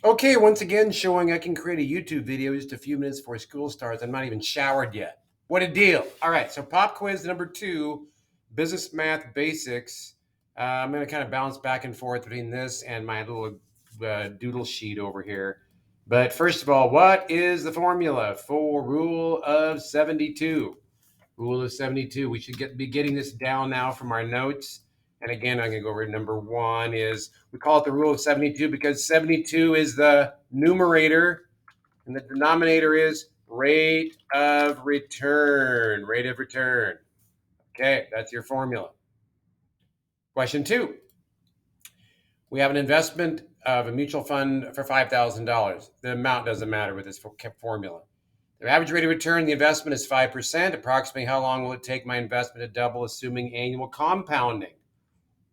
Okay, once again, showing I can create a YouTube video just a few minutes before school starts. I'm not even showered yet. What a deal. All right, so pop quiz number 2, business math basics. I'm going to kind of bounce back and forth between this and my little doodle sheet over here. But first of all, what is the formula for Rule of 72? Rule of 72. We should be getting this down now from our notes. And again, I'm going to go over number 1 is we call it the rule of 72 because 72 is the numerator and the denominator is rate of return. Rate of return. Okay, that's your formula. Question 2. We have an investment of a mutual fund for $5,000. The amount doesn't matter with this formula. The average rate of return on the investment is 5%. Approximately how long will it take my investment to double, assuming annual compounding?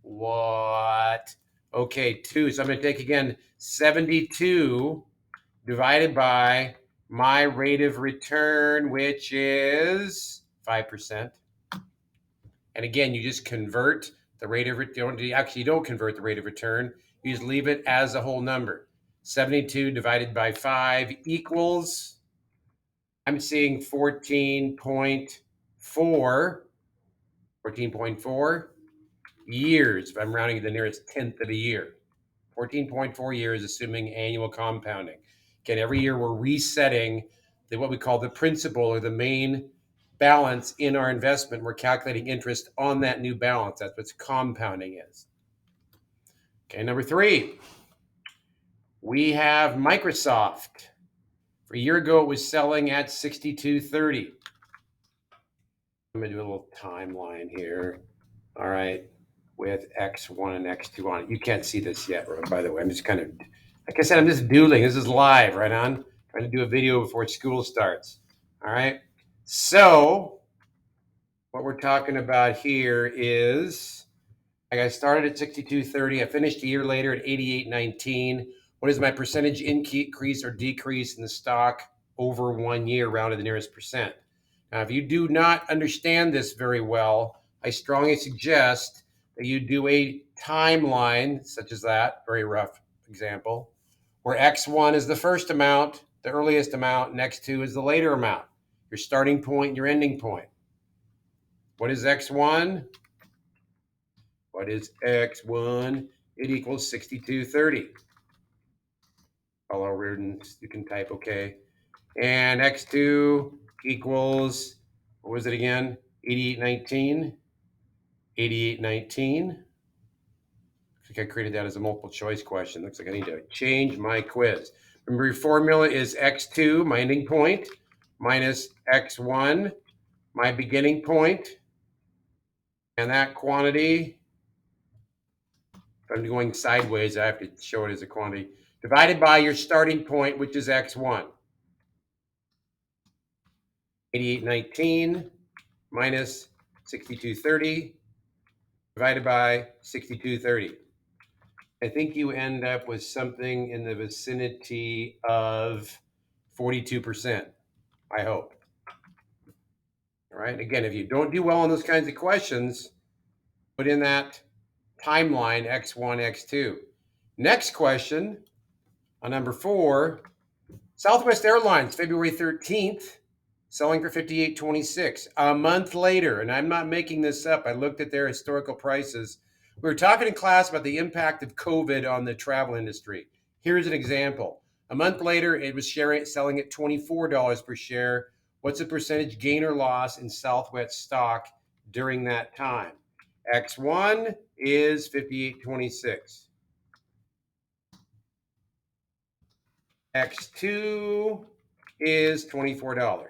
What? Okay, 2. So I'm going to take again 72 divided by my rate of return, which is 5%. And again, you just convert the rate of return. Actually, you don't convert the rate of return. You just leave it as a whole number. 72 divided by 5 equals, I'm seeing 14.4 years, if I'm rounding to the nearest tenth of a year. 14.4 years, assuming annual compounding. Again, every year we're resetting what we call the principal or the main balance in our investment. We're calculating interest on that new balance. That's what compounding is. Okay, number 3, we have Microsoft. For a year ago, it was selling at 62.30. I'm going to do a little timeline here. All right, with X1 and X2 on it. You can't see this yet, by the way. I'm just kind of, like I said, I'm just doodling. This is live, right on? Trying to do a video before school starts. All right. So what we're talking about here is I started at 62.30. I finished a year later at 88.19. What is my percentage increase or decrease in the stock over 1 year, rounded to the nearest percent? Now, if you do not understand this very well, I strongly suggest that you do a timeline such as that, very rough example, where X1 is the first amount, the earliest amount, and X2 is the later amount, your starting point and your ending point. What is X1? What is X1? It equals 62.30. Follow Reardon, you can type okay. And X2 equals, what was it again? 88.19. 88.19. I think I created that as a multiple choice question. Looks like I need to change my quiz. Remember, your formula is X2, my ending point, minus X1, my beginning point. And that quantity, if I'm going sideways, I have to show it as a quantity, divided by your starting point, which is X1. 88.19 minus 62.30 divided by 62.30. I think you end up with something in the vicinity of 42%, I hope. All right. Again, if you don't do well on those kinds of questions, put in that timeline X1, X2. Next question on number 4, Southwest Airlines, February 13th, selling for $58.26. A month later, and I'm not making this up, I looked at their historical prices. We were talking in class about the impact of COVID on the travel industry. Here's an example. A month later, it was selling at $24 per share. What's the percentage gain or loss in Southwest stock during that time? X1 is $58.26. X2 is $24.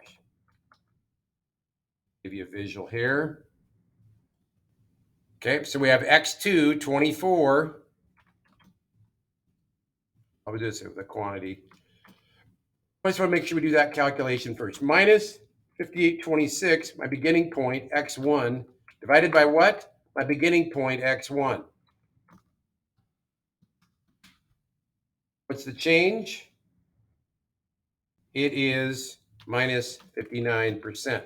Give you a visual here. Okay, so we have X2, 24. I'll do this with the quantity. I just want to make sure we do that calculation first. Minus 58.26, my beginning point, X1, divided by what? My beginning point, X1. What's the change? It is minus 59%.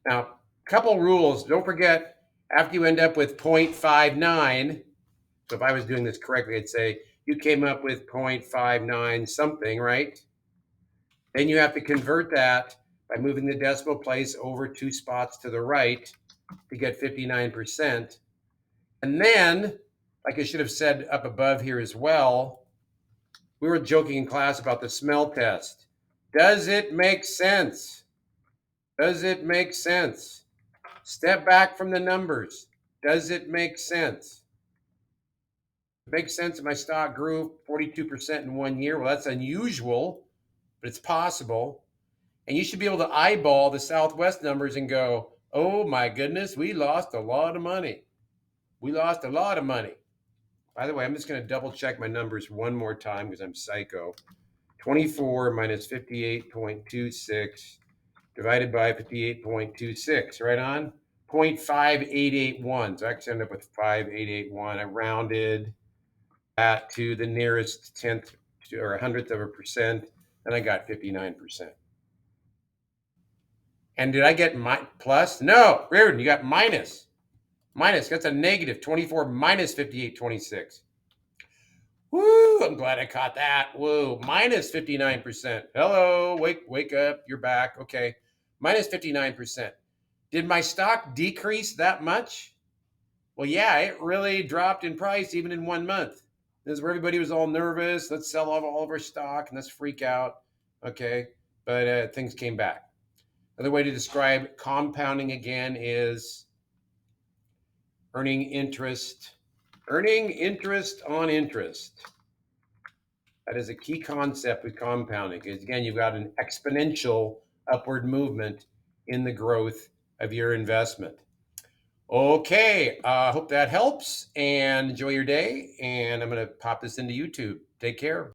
Now, a couple rules. Don't forget, after you end up with 0.59, so if I was doing this correctly, I'd say You came up with 0.59 something, right? Then you have to convert that by moving the decimal place over 2 spots to the right to get 59%. And then, like I should have said up above here as well, we were joking in class about the smell test. Does it make sense? Does it make sense? Step back from the numbers. Does it make sense? It makes sense that my stock grew 42% in 1 year. Well, that's unusual, but it's possible. And you should be able to eyeball the Southwest numbers and go, oh my goodness, we lost a lot of money. We lost a lot of money. By the way, I'm just going to double check my numbers one more time because I'm psycho. 24 minus 58.26 divided by 58.26, right on? 0.5881. So I actually ended up with 5881. I rounded that to the nearest tenth or 100th of a percent, and I got 59%. And did I get plus? No, Reardon, you got minus. Minus, that's a negative 24 minus 58.26. Woo, I'm glad I caught that. Whoa, minus 59%. Hello, wake up, you're back. Okay, minus 59%. Did my stock decrease that much? Well, yeah, it really dropped in price even in 1 month. This is where everybody was all nervous. Let's sell off all of our stock and let's freak out. Okay, but things came back. Another way to describe compounding again is earning interest on interest. That is a key concept with compounding because, again, you've got an exponential upward movement in the growth of your investment. Okay, hope that helps and enjoy your day. And I'm going to pop this into YouTube. Take care.